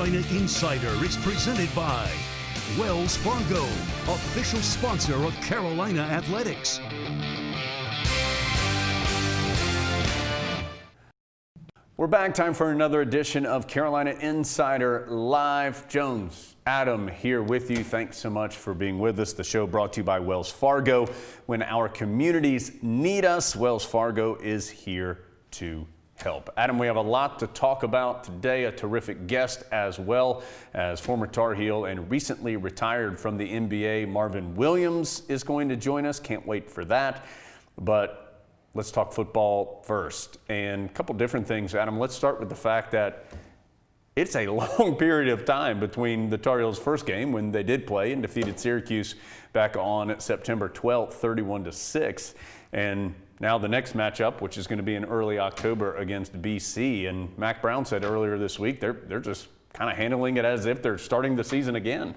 Carolina Insider is presented by Wells Fargo, official sponsor of Carolina Athletics. We're back. Time for another edition of Carolina Insider Live. Jones, Adam here with you. Thanks so much for being with us. The show brought to you by Wells Fargo. When our communities need us, Wells Fargo is here to help. Adam, we have a lot to talk about today. A terrific guest, as well as former Tar Heel and recently retired from the NBA, Marvin Williams, is going to join us. Can't wait for that. But let's talk football first. And a couple different things, Adam. Let's start with the fact that it's a long period of time between the Tar Heels' first game, when they did play and defeated Syracuse back on September 12th, 31-6. And now the next matchup, which is going to be in early October against BC. And Mac Brown said earlier this week they're just kind of handling it as if they're starting the season again.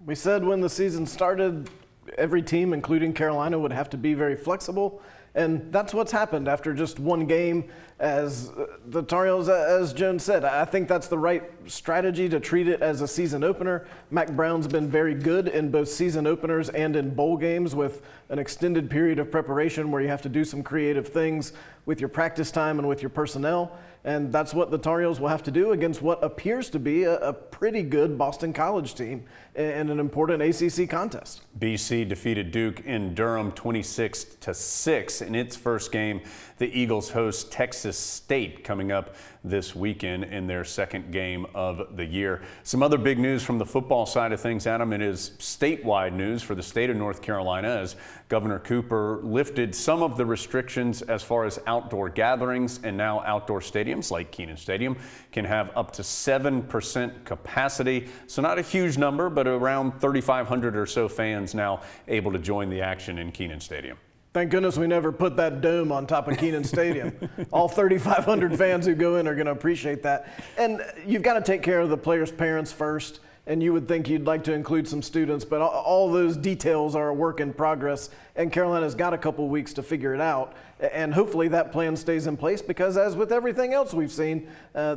We said when the season started, every team, including Carolina, would have to be very flexible. And that's what's happened after just one game. As the Tar Heels, as Jones said, I think that's the right strategy to treat it as a season opener. Mac Brown's been very good in both season openers and in bowl games, with an extended period of preparation where you have to do some creative things with your practice time and with your personnel. And that's what the Tar Heels will have to do against what appears to be a pretty good Boston College team in an important ACC contest. BC defeated Duke in Durham 26-6 in its first game. The Eagles host Texas State coming up this weekend in their second game of the year. Some other big news from the football side of things, Adam. It is statewide news for the state of North Carolina, as Governor Cooper lifted some of the restrictions as far as outdoor gatherings, and now outdoor stadiums like Kenan Stadium can have up to 7% capacity. So not a huge number, but around 3,500 or so fans now able to join the action in Kenan Stadium. Thank goodness we never put that dome on top of Kenan Stadium. All 3,500 fans who go in are going to appreciate that. And you've got to take care of the players' parents first, and you would think you'd like to include some students, but all those details are a work in progress, and Carolina's got a couple weeks to figure it out. And hopefully that plan stays in place, because as with everything else we've seen,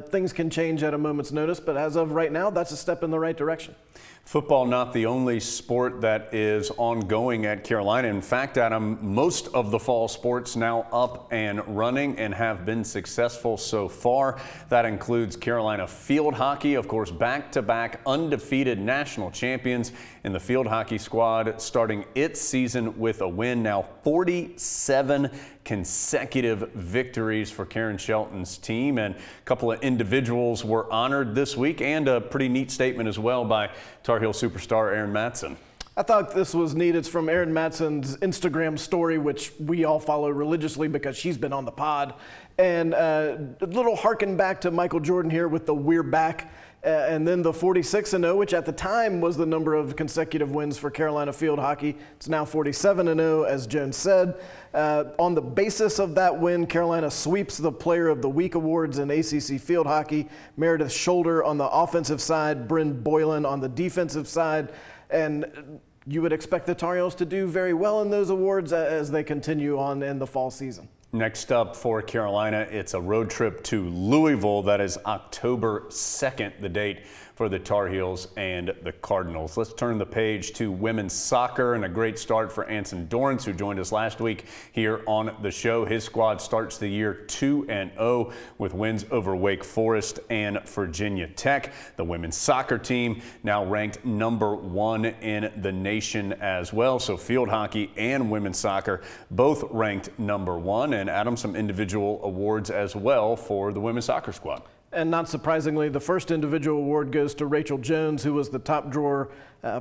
things can change at a moment's notice, but as of right now, that's a step in the right direction. Football not the only sport that is ongoing at Carolina. In fact, Adam, most of the fall sports now up and running and have been successful so far. That includes Carolina field hockey, of course, back-to-back undefeated national champions in the field hockey squad, starting its season with a win. Now 47 consecutive victories for Karen Shelton's team, and a couple of individuals were honored this week, and a pretty neat statement as well by Tar Heel superstar Erin Matson. I thought this was neat. It's from Erin Matson's Instagram story, which we all follow religiously because she's been on the pod. And a little harken back to Michael Jordan here with the "we're back." And then the 46-0, which at the time was the number of consecutive wins for Carolina field hockey. It's now 47-0, as Jones said. On the basis of that win, Carolina sweeps the Player of the Week awards in ACC field hockey. Meredith Shoulder on the offensive side, Bryn Boylan on the defensive side. And you would expect the Tar Heels to do very well in those awards as they continue on in the fall season. Next up for Carolina, it's a road trip to Louisville. That is October 2nd, the date for the Tar Heels and the Cardinals. Let's turn the page to women's soccer, and a great start for Anson Dorrance, who joined us last week here on the show. His squad starts the year 2-0 with wins over Wake Forest and Virginia Tech. The women's soccer team now ranked number 1 in the nation as well. So field hockey and women's soccer both ranked number 1. And Adam, some individual awards as well for the women's soccer squad. And not surprisingly, the first individual award goes to Rachel Jones, who was the top drawer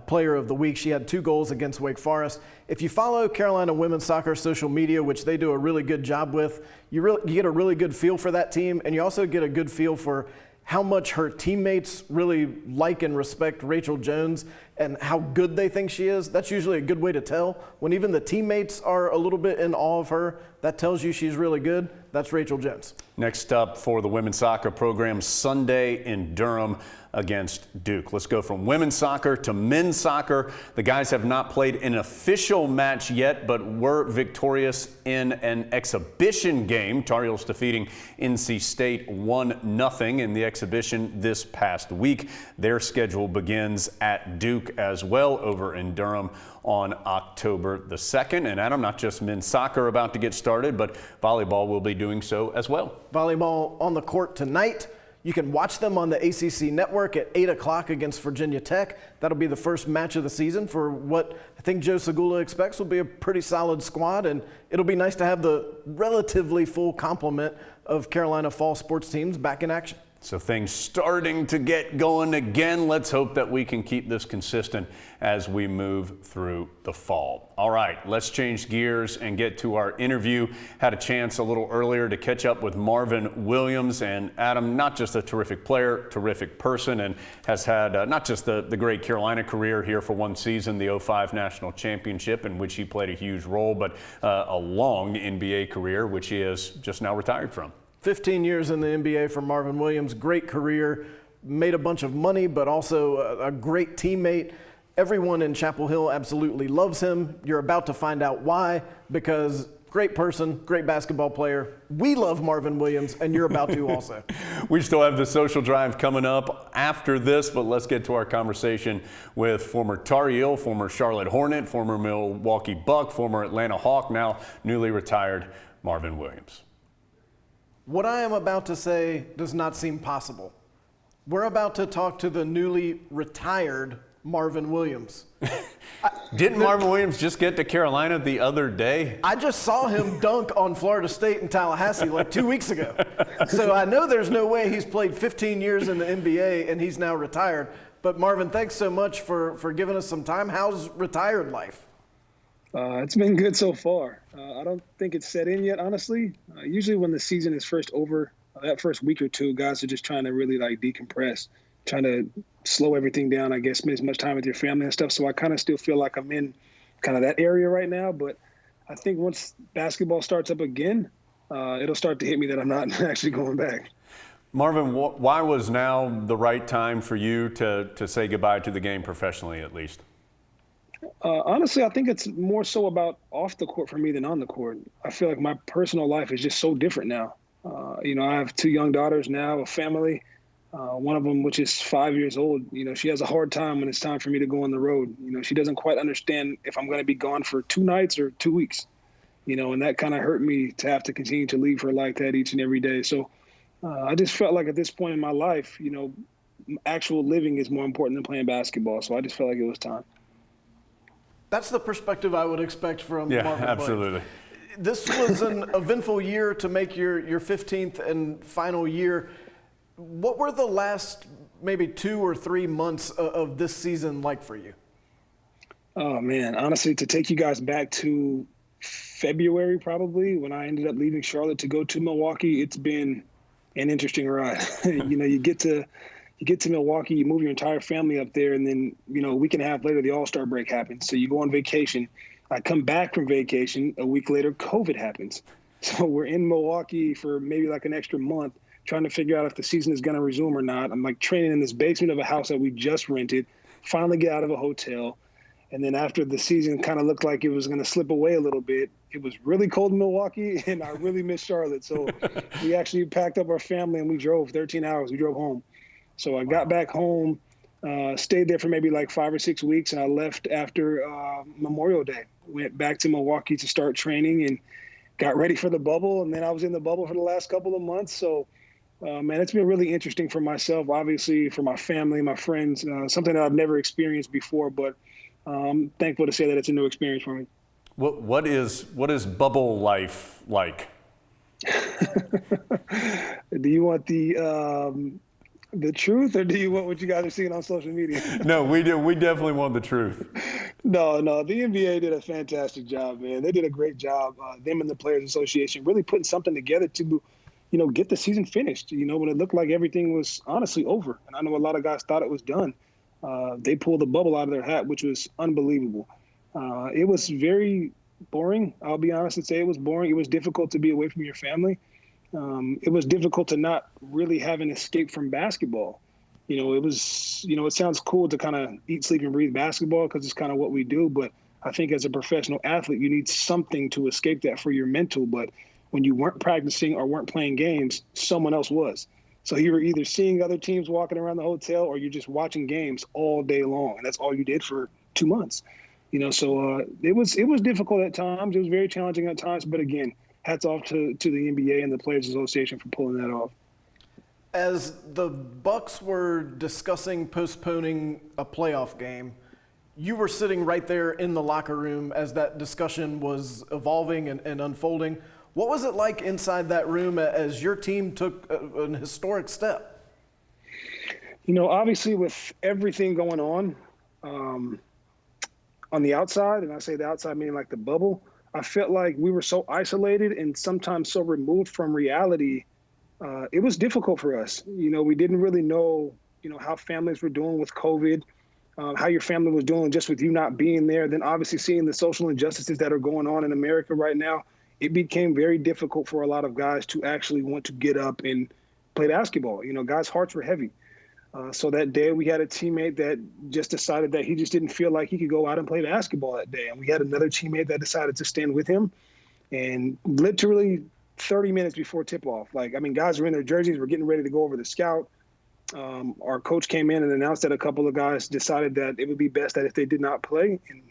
player of the week. She had 2 goals against Wake Forest. If you follow Carolina women's soccer social media, which they do a really good job with, you get a really good feel for that team, and you also get a good feel for how much her teammates really like and respect Rachel Jones. and how good they think she is, that's usually a good way to tell. When even the teammates are a little bit in awe of her, that tells you she's really good. That's Rachel Jones. Next up for the women's soccer program, Sunday in Durham against Duke. Let's go from women's soccer to men's soccer. The guys have not played an official match yet, but were victorious in an exhibition game. Tar Heels defeating NC State 1-0 in the exhibition this past week. Their schedule begins at Duke as well over in Durham on October the 2nd. And Adam, not just men's soccer about to get started, but volleyball will be doing so as well. Volleyball on the court tonight. You can watch them on the ACC network at 8 o'clock against Virginia Tech. That'll be the first match of the season for what I think Joe Segula expects will be a pretty solid squad, and it'll be nice to have the relatively full complement of Carolina fall sports teams back in action. So things starting to get going again. Let's hope that we can keep this consistent as we move through the fall. All right, let's change gears and get to our interview. Had a chance a little earlier to catch up with Marvin Williams. And Adam, not just a terrific player, terrific person, and has had not just the great Carolina career here for one season, the 05 National Championship, in which he played a huge role, but a long NBA career, which he is just now retired from. 15 years in the NBA for Marvin Williams, great career, made a bunch of money, but also a great teammate. Everyone in Chapel Hill absolutely loves him. You're about to find out why, because great person, great basketball player. We love Marvin Williams, and you're about to also. We still have the social drive coming up after this, but let's get to our conversation with former Tar Heel, former Charlotte Hornet, former Milwaukee Buck, former Atlanta Hawk, now newly retired Marvin Williams. What I am about to say does not seem possible. We're about to talk to the newly retired Marvin Williams. Didn't Marvin Williams just get to Carolina the other day? I just saw him dunk on Florida State in Tallahassee like 2 weeks ago. So I know there's no way he's played 15 years in the NBA and he's now retired. But Marvin, thanks so much for giving us some time. How's retired life? It's been good so far. I don't think it's set in yet, honestly. Usually when the season is first over, that first week or two, guys are just trying to really decompress, trying to slow everything down, I guess, spend as much time with your family and stuff. So I kind of still feel like I'm in kind of that area right now. But I think once basketball starts up again, it'll start to hit me that I'm not actually going back. Marvin, why was now the right time for you to say goodbye to the game professionally, at least? Honestly, I think it's more so about off the court for me than on the court. I feel like my personal life is just so different now. I have 2 young daughters now, a family. One of them, which is 5 years old, she has a hard time when it's time for me to go on the road. She doesn't quite understand if I'm going to be gone for 2 nights or 2 weeks, and that kind of hurt me to have to continue to leave her like that each and every day. So I just felt like at this point in my life, actual living is more important than playing basketball. So I just felt like it was time. That's the perspective I would expect from Marvin Williams. Absolutely. This was an eventful year to make your 15th and final year. What were the last maybe 2 or 3 months of this season like for you? Oh, man. Honestly, to take you guys back to February probably when I ended up leaving Charlotte to go to Milwaukee, it's been an interesting ride. You get to Milwaukee, you move your entire family up there, and then, a week and a half later, the All-Star break happens. So you go on vacation. I come back from vacation. A week later, COVID happens. So we're in Milwaukee for maybe like an extra month, trying to figure out if the season is going to resume or not. I'm training in this basement of a house that we just rented, finally get out of a hotel. And then after the season kind of looked like it was going to slip away a little bit, it was really cold in Milwaukee, and I really missed Charlotte. So we actually packed up our family, and we drove 13 hours. We drove home. So I got back home, stayed there for maybe like 5 or 6 weeks, and I left after Memorial Day. Went back to Milwaukee to start training and got ready for the bubble, and then I was in the bubble for the last couple of months. So, man, it's been really interesting for myself, obviously for my family, my friends, something that I've never experienced before, but I'm thankful to say that it's a new experience for me. What is bubble life like? Do you want the truth, or do you want what you guys are seeing on social media? No, we do. We definitely want the truth. No. The NBA did a fantastic job, man. They did a great job. Them and the Players Association really putting something together to, get the season finished. When it looked like everything was honestly over, and I know a lot of guys thought it was done. They pulled the bubble out of their hat, which was unbelievable. It was very boring. I'll be honest and say it was boring. It was difficult to be away from your family. It was difficult to not really have an escape from basketball. It sounds cool to kind of eat, sleep, and breathe basketball because it's kind of what we do. But I think as a professional athlete, you need something to escape that for your mental. But when you weren't practicing or weren't playing games, someone else was. So you were either seeing other teams walking around the hotel or you're just watching games all day long. And that's all you did for 2 months. So it was difficult at times. It was very challenging at times. But again, hats off to the NBA and the Players Association for pulling that off. As the Bucks were discussing postponing a playoff game, you were sitting right there in the locker room as that discussion was evolving and unfolding. What was it like inside that room as your team took an historic step? Obviously with everything going on the outside, and I say the outside meaning like the bubble, I felt like we were so isolated and sometimes so removed from reality. It was difficult for us. We didn't really know, how families were doing with COVID, how your family was doing just with you not being there. Then obviously seeing the social injustices that are going on in America right now, it became very difficult for a lot of guys to actually want to get up and play basketball. Guys' hearts were heavy. So that day we had a teammate that just decided that he just didn't feel like he could go out and play basketball that day. And we had another teammate that decided to stand with him. And literally 30 minutes before tip-off, guys were in their jerseys, were getting ready to go over the scout. Our coach came in and announced that a couple of guys decided that it would be best that if they did not play. And,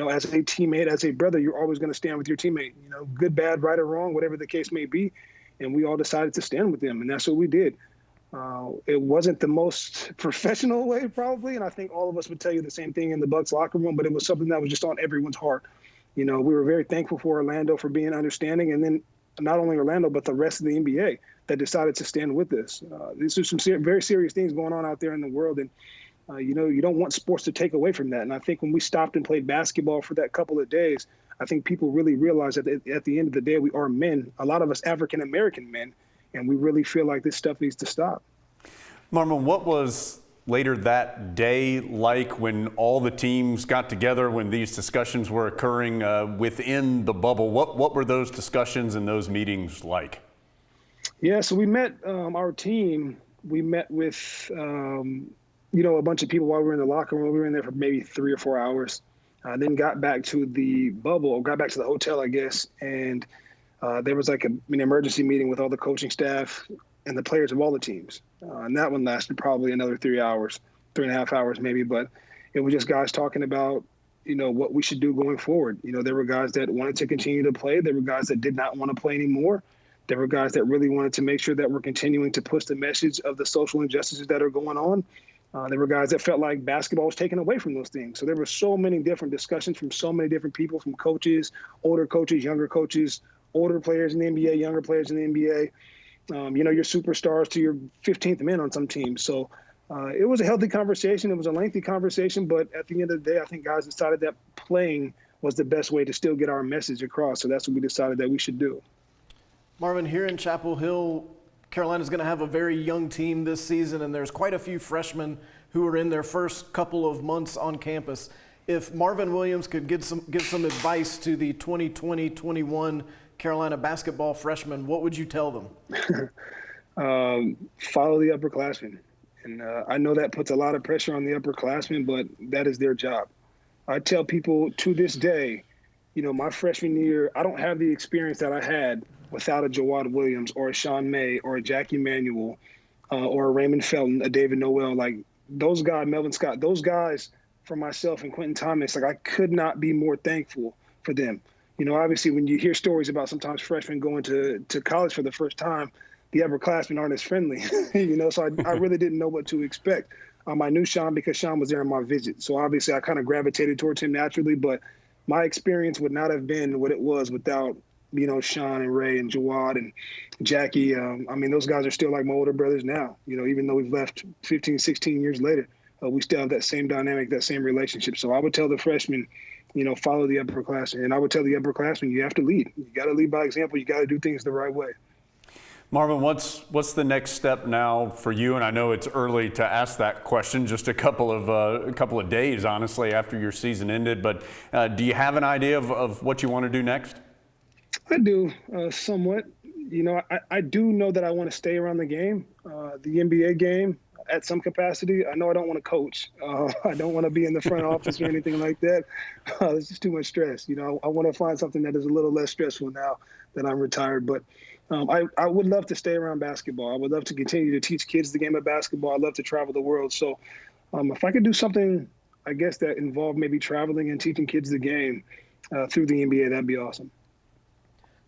as a teammate, as a brother, you're always going to stand with your teammate, good, bad, right or wrong, whatever the case may be. And we all decided to stand with them. And that's what we did. It wasn't the most professional way, probably. And I think all of us would tell you the same thing in the Bucks locker room, but it was something that was just on everyone's heart. We were very thankful for Orlando for being understanding. And then not only Orlando, but the rest of the NBA that decided to stand with us. These are some very serious things going on out there in the world. And, you don't want sports to take away from that. And I think when we stopped and played basketball for that couple of days, I think people really realized that at the end of the day, we are men, a lot of us African-American men, and we really feel like this stuff needs to stop. Marvin, what was later that day like when all the teams got together, when these discussions were occurring within the bubble? What were those discussions and those meetings like? Yeah, so we met our team. We met with, a bunch of people while we were in the locker room. We were in there for maybe 3 or 4 hours. Then got back to the bubble, or got back to the hotel, I guess. And there was like an emergency meeting with all the coaching staff and the players of all the teams. And that one lasted probably another 3 hours, 3.5 hours maybe. But it was just guys talking about, what we should do going forward. There were guys that wanted to continue to play. There were guys that did not want to play anymore. There were guys that really wanted to make sure that we're continuing to push the message of the social injustices that are going on. There were guys that felt like basketball was taken away from those things. So there were so many different discussions from so many different people, from coaches, older coaches, younger coaches, older players in the NBA, younger players in the NBA. Your superstars to your 15th men on some teams. So it was a healthy conversation. It was a lengthy conversation, but at the end of the day, I think guys decided that playing was the best way to still get our message across. So that's what we decided that we should do. Marvin, here in Chapel Hill, Carolina's going to have a very young team this season, and there's quite a few freshmen who are in their first couple of months on campus. If Marvin Williams could give some advice to the 2020-21 Carolina basketball freshmen, what would you tell them? Follow the upperclassmen. And I know that puts a lot of pressure on the upperclassmen, but that is their job. I tell people to this day, my freshman year, I don't have the experience that I had without a Jawad Williams or a Sean May or a Jackie Manuel or a Raymond Felton, a David Noel. Like those guys, Melvin Scott, those guys for myself and Quentin Thomas, I could not be more thankful for them. Obviously when you hear stories about sometimes freshmen going to college for the first time, the upperclassmen aren't as friendly, so I really didn't know what to expect. I knew Sean because Sean was there on my visit. So obviously I kind of gravitated towards him naturally, but my experience would not have been what it was without Sean and Ray and Jawad and Jackie. Those guys are still like my older brothers now, even though we've left 15, 16 years later, we still have that same dynamic, that same relationship. So I would tell the freshmen, follow the upperclassmen. And I would tell the upperclassmen, you have to lead. You got to lead by example. You got to do things the right way. Marvin, what's the next step now for you? And I know it's early to ask that question, just a couple of days, honestly, after your season ended. But do you have an idea of what you want to do next? I do, somewhat. You know, I do know that I want to stay around the game, the NBA game, at some capacity. I know I don't want to coach. I don't want to be in the front office or anything like that. It's just too much stress. You know, I want to find something that is a little less stressful now that I'm retired. But I would love to stay around basketball. I would love to continue to teach kids the game of basketball. I'd love to travel the world. So if I could do something, I guess, that involved maybe traveling and teaching kids the game through the NBA, that'd be awesome.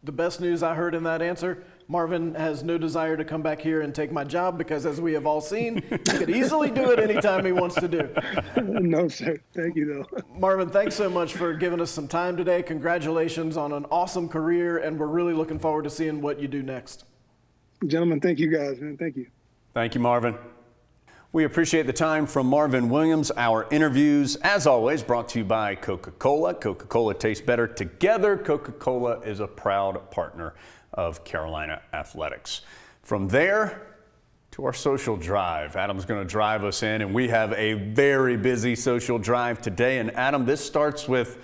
The best news I heard in that answer, Marvin has no desire to come back here and take my job because, as we have all seen, he could easily do it anytime he wants to do. No, sir. Thank you, though. Marvin, thanks so much for giving us some time today. Congratulations on an awesome career, and we're really looking forward to seeing what you do next. Gentlemen, thank you guys, man. Thank you. Thank you, Marvin. We appreciate the time from Marvin Williams. Our interviews, as always, brought to you by Coca-Cola. Coca-Cola tastes better together. Coca-Cola is a proud partner of Carolina Athletics. From there to our social drive. Adam's going to drive us in, and we have a very busy social drive today. And Adam, this starts with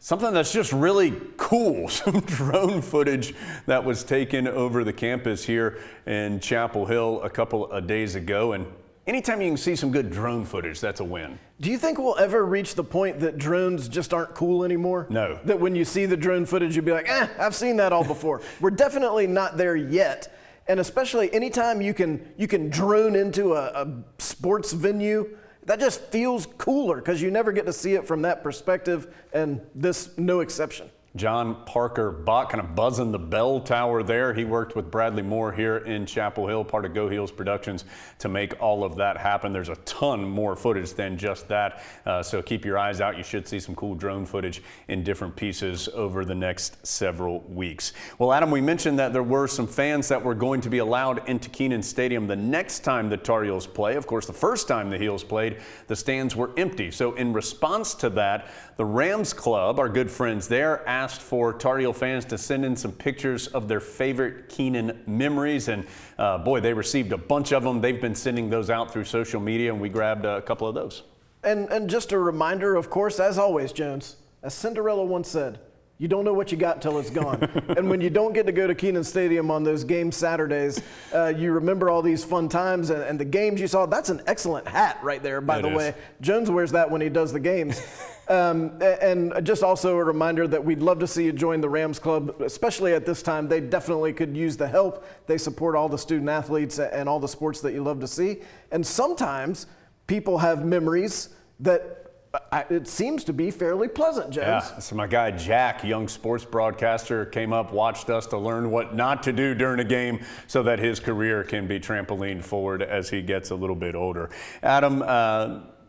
something that's just really cool, some drone footage that was taken over the campus here in Chapel Hill a couple of days ago. And anytime you can see some good drone footage, that's a win. Do you think we'll ever reach the point that drones just aren't cool anymore? No. That when you see the drone footage, you'll be like, I've seen that all before. We're definitely not there yet. And especially anytime you can drone into a sports venue, that just feels cooler because you never get to see it from that perspective, and this no exception. John Parker Bach kind of buzzing the bell tower there. He worked with Bradley Moore here in Chapel Hill, part of Go Heels Productions, to make all of that happen. There's a ton more footage than just that, so keep your eyes out. You should see some cool drone footage in different pieces over the next several weeks. Well, Adam, we mentioned that there were some fans that were going to be allowed into Kenan Stadium the next time the Tar Heels play. Of course, the first time the Heels played, the stands were empty. So in response to that, the Rams Club, our good friends there, asked for Tar Heel fans to send in some pictures of their favorite Kenan memories, and boy, they received a bunch of them. They've been sending those out through social media, and we grabbed a couple of those. And just a reminder, of course, as always, Jones, as Cinderella once said, you don't know what you got till it's gone. And when you don't get to go to Kenan Stadium on those game Saturdays, you remember all these fun times and the games you saw. That's an excellent hat right there, by the way. Jones wears that when he does the games. And just also a reminder that we'd love to see you join the Rams Club, especially at this time. They definitely could use the help. They support all the student athletes and all the sports that you love to see. And sometimes people have memories that it seems to be fairly pleasant, James. Yeah, so my guy Jack, young sports broadcaster, came up, watched us to learn what not to do during a game so that his career can be trampolined forward as he gets a little bit older. Adam,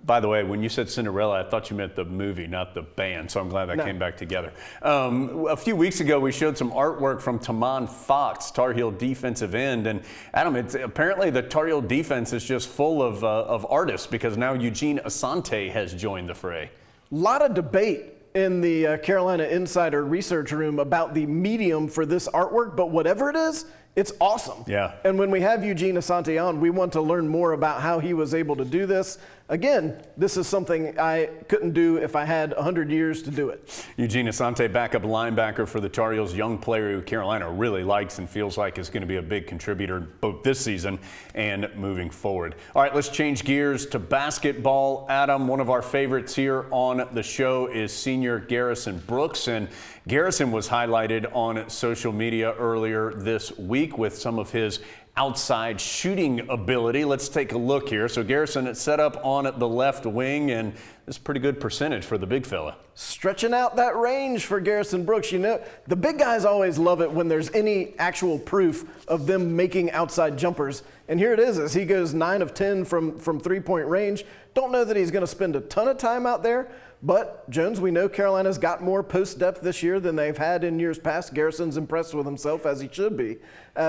by the way, when you said Cinderella, I thought you meant the movie, not the band, so I'm glad that came back together. A few weeks ago, we showed some artwork from Tamon Fox, Tar Heel defensive end, and Adam, apparently the Tar Heel defense is just full of artists because now Eugene Asante has joined the fray. A lot of debate in the Carolina Insider research room about the medium for this artwork, but whatever it is, it's awesome. Yeah. And when we have Eugene Asante on, we want to learn more about how he was able to do this. Again, this is something I couldn't do if I had 100 years to do it. Eugene Asante, backup linebacker for the Tar Heels, young player who Carolina really likes and feels like is going to be a big contributor both this season and moving forward. All right, let's change gears to basketball. Adam, one of our favorites here on the show is senior Garrison Brooks, and Garrison was highlighted on social media earlier this week with some of his outside shooting ability. Let's take a look here. So Garrison is set up on the left wing, and this is a pretty good percentage for the big fella. Stretching out that range for Garrison Brooks. You know, the big guys always love it when there's any actual proof of them making outside jumpers. And here it is as he goes 9 of 10 from three-point range. Don't know that he's going to spend a ton of time out there, but Jones, we know Carolina's got more post depth this year than they've had in years past. Garrison's impressed with himself, as he should be.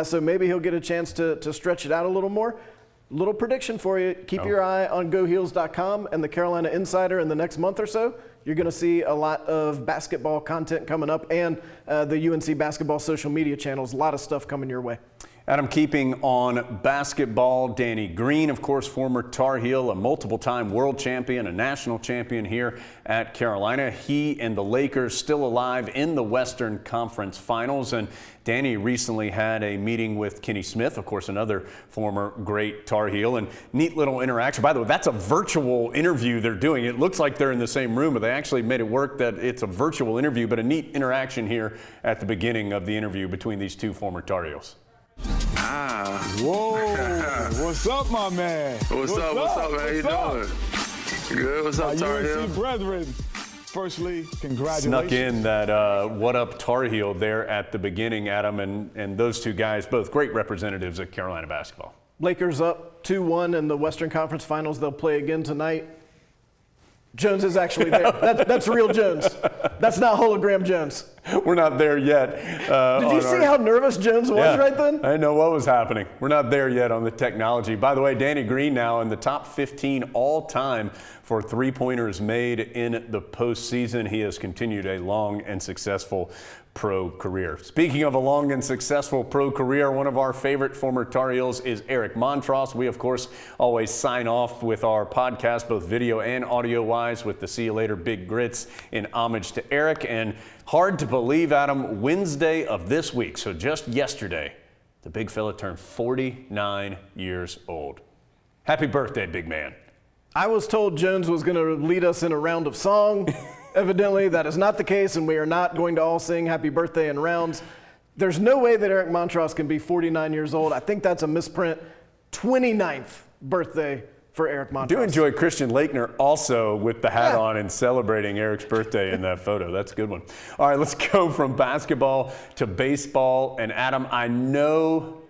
So maybe he'll get a chance to stretch it out a little more. Little prediction for you. Keep your eye on GoHeels.com and the Carolina Insider in the next month or so. You're going to see a lot of basketball content coming up, and the UNC basketball social media channels. A lot of stuff coming your way. Adam, keeping on basketball, Danny Green, of course, former Tar Heel, a multiple-time world champion, a national champion here at Carolina. He and the Lakers still alive in the Western Conference Finals. And Danny recently had a meeting with Kenny Smith, of course, another former great Tar Heel, and neat little interaction. By the way, that's a virtual interview they're doing. It looks like they're in the same room, but they actually made it work that it's a virtual interview, but a neat interaction here at the beginning of the interview between these two former Tar Heels. Whoa, what's up, my man? What's up, man? How you doing? Good, what's up, Tar Heel? UNC brethren, firstly, congratulations. Snuck in that what up Tar Heel there at the beginning, Adam, and those two guys, both great representatives of Carolina basketball. Lakers up 2-1 in the Western Conference Finals. They'll play again tonight. Jones is actually there. That's real Jones. That's not hologram Jones. We're not there yet. Did you see how nervous Jones was right then? I didn't know what was happening. We're not there yet on the technology. By the way, Danny Green now in the top 15 all-time for three-pointers made in the postseason. He has continued a long and successful pro career. Speaking of a long and successful pro career, one of our favorite former Tar Heels is Eric Montross. We, of course, always sign off with our podcast, both video and audio-wise, with the See You Later Big Grits in homage to Eric. And hard to believe, Adam, Wednesday of this week, so just yesterday, the big fella turned 49 years old. Happy birthday, big man. I was told Jones was going to lead us in a round of song. Evidently, that is not the case, and we are not going to all sing happy birthday in rounds. There's no way that Eric Montross can be 49 years old. I think that's a misprint. 29th birthday for Eric Montross. I do enjoy Christian Laettner also with the hat on and celebrating Eric's birthday in that photo. That's a good one. All right, let's go from basketball to baseball. And Adam, I know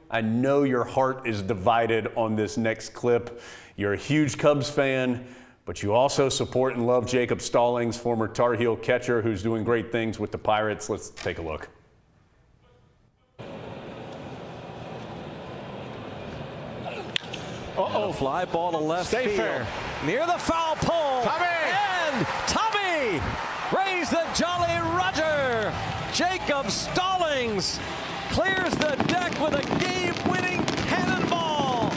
your heart is divided on this next clip. You're a huge Cubs fan, but you also support and love Jacob Stallings, former Tar Heel catcher who's doing great things with the Pirates. Let's take a look. Uh-oh. Fly ball to left Stay field. fair. Near the foul pole. Tommy! And Tommy raised the Jolly Roger. Jacob Stallings clears the deck with a game-winning cannonball.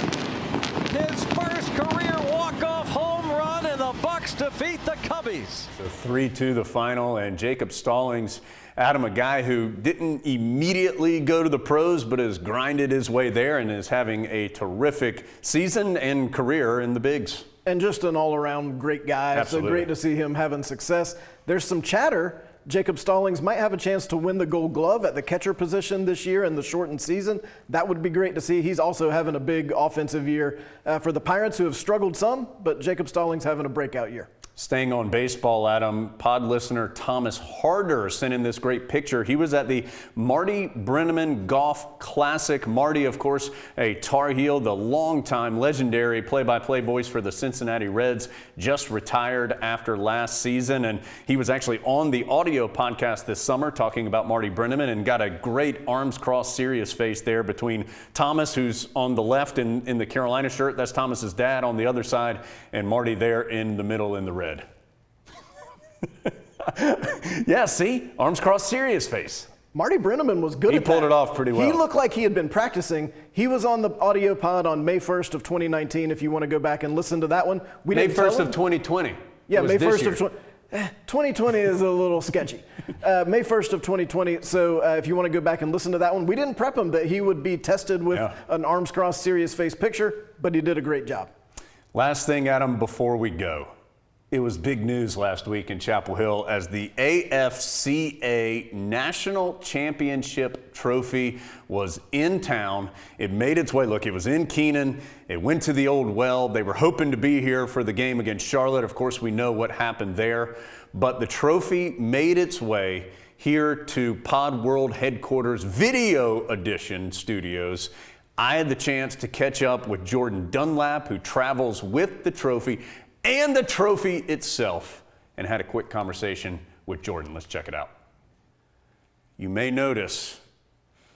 His first career walk-off home run, and the Bucks defeat the Cubbies. So 3-2 the final, and Jacob Stallings, Adam, a guy who didn't immediately go to the pros, but has grinded his way there and is having a terrific season and career in the bigs. And just an all-around great guy. Absolutely. So great to see him having success. There's some chatter. Jacob Stallings might have a chance to win the Gold Glove at the catcher position this year in the shortened season. That would be great to see. He's also having a big offensive year for the Pirates, who have struggled some, but Jacob Stallings having a breakout year. Staying on baseball, Adam, pod listener Thomas Harder sent in this great picture. He was at the Marty Brennaman Golf Classic. Marty, of course, a Tar Heel, the longtime legendary play-by-play voice for the Cincinnati Reds, just retired after last season. And he was actually on the audio podcast this summer talking about Marty Brennaman and got a great arms crossed serious face there between Thomas, who's on the left in the Carolina shirt. That's Thomas's dad on the other side, and Marty there in the middle in the red. Yeah, see? Arms crossed serious face. Marty Brennaman was good at that. He pulled it off pretty well. He looked like he had been practicing. He was on the audio pod on May 1st of 2019, if you want to go back and listen to that one. May 1st of 2020. Yeah, May 1st of 2020 is a little sketchy. May 1st of 2020, so if you want to go back and listen to that one, we didn't prep him that he would be tested with an arms crossed serious face picture, but he did a great job. Last thing, Adam, before we go. It was big news last week in Chapel Hill as the AFCA National Championship Trophy was in town. It made its way. Look, it was in Keenan. It went to the old well. They were hoping to be here for the game against Charlotte. Of course, we know what happened there. But the trophy made its way here to Pod World headquarters Video Edition studios. I had the chance to catch up with Jordan Dunlap, who travels with the trophy and the trophy itself, and had a quick conversation with Jordan. Let's check it out. You may notice,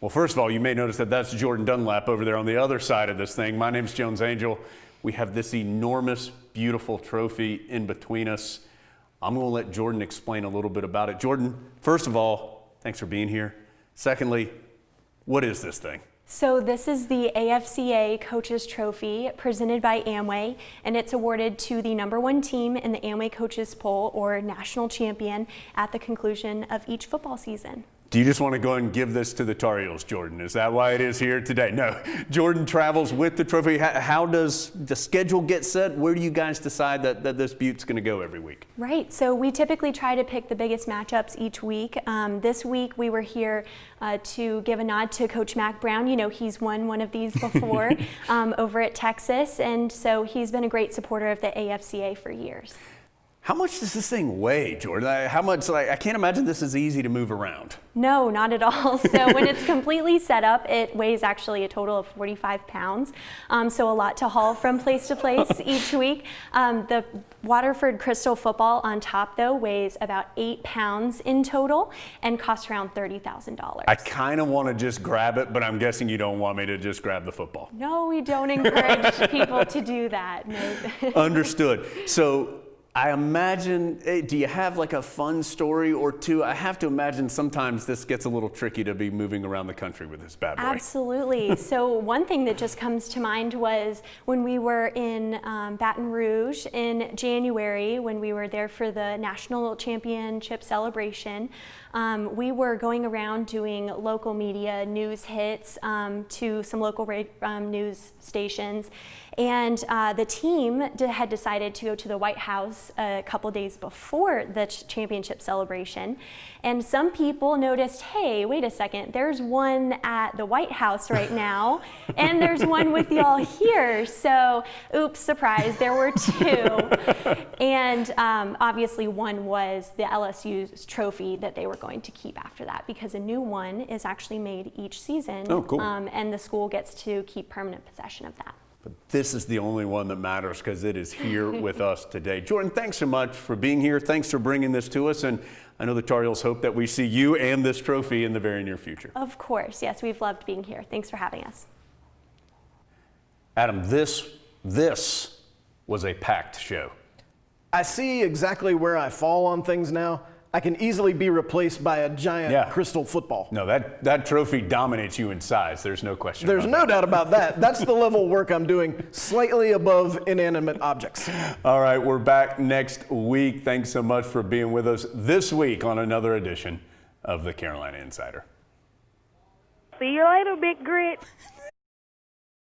well, first of all, you may notice that that's Jordan Dunlap over there on the other side of this thing. My name's Jones Angell. We have this enormous, beautiful trophy in between us. I'm going to let Jordan explain a little bit about it. Jordan, first of all, thanks for being here. Secondly, what is this thing? So this is the AFCA Coaches Trophy presented by Amway, and it's awarded to the #1 team in the Amway Coaches Poll, or national champion, at the conclusion of each football season. Do you just want to go and give this to the Tar Heels, Jordan? Is that why it is here today? No. Jordan travels with the trophy. How does the schedule get set? Where do you guys decide that this Butte's going to go every week? Right. So we typically try to pick the biggest matchups each week. This week we were here to give a nod to Coach Mac Brown. You know, he's won one of these before over at Texas, and so he's been a great supporter of the AFCA for years. How much does this thing weigh, Jordan? How much? I can't imagine this is easy to move around. No, not at all. So when it's completely set up, it weighs actually a total of 45 pounds. So a lot to haul from place to place each week. The Waterford Crystal football on top, though, weighs about 8 pounds in total and costs around $30,000. I kind of want to just grab it, but I'm guessing you don't want me to just grab the football. No, we don't encourage people to do that. No. Understood. So I imagine, do you have like a fun story or two? I have to imagine sometimes this gets a little tricky to be moving around the country with this bad boy. Absolutely. So one thing that just comes to mind was when we were in Baton Rouge in January, when we were there for the national championship celebration. We were going around doing local media news hits to some local news stations. And the team had decided to go to the White House a couple days before the championship celebration. And some people noticed, hey, wait a second, there's one at the White House right now, and there's one with y'all here. So, oops, surprise, there were two. And obviously one was the LSU's trophy that they were going to keep after that, because a new one is actually made each season. Oh, cool. And the school gets to keep permanent possession of that. But this is the only one that matters because it is here with us today. Jordan, thanks so much for being here. Thanks for bringing this to us. And I know the Tar Heels hope that we see you and this trophy in the very near future. Of course. Yes, we've loved being here. Thanks for having us. Adam, this was a packed show. I see exactly where I fall on things now. I can easily be replaced by a giant crystal football. No, that trophy dominates you in size. There's no question. There's no doubt about that. That's the level of work I'm doing, slightly above inanimate objects. All right, we're back next week. Thanks so much for being with us this week on another edition of the Carolina Insider. See you later, Big Grit.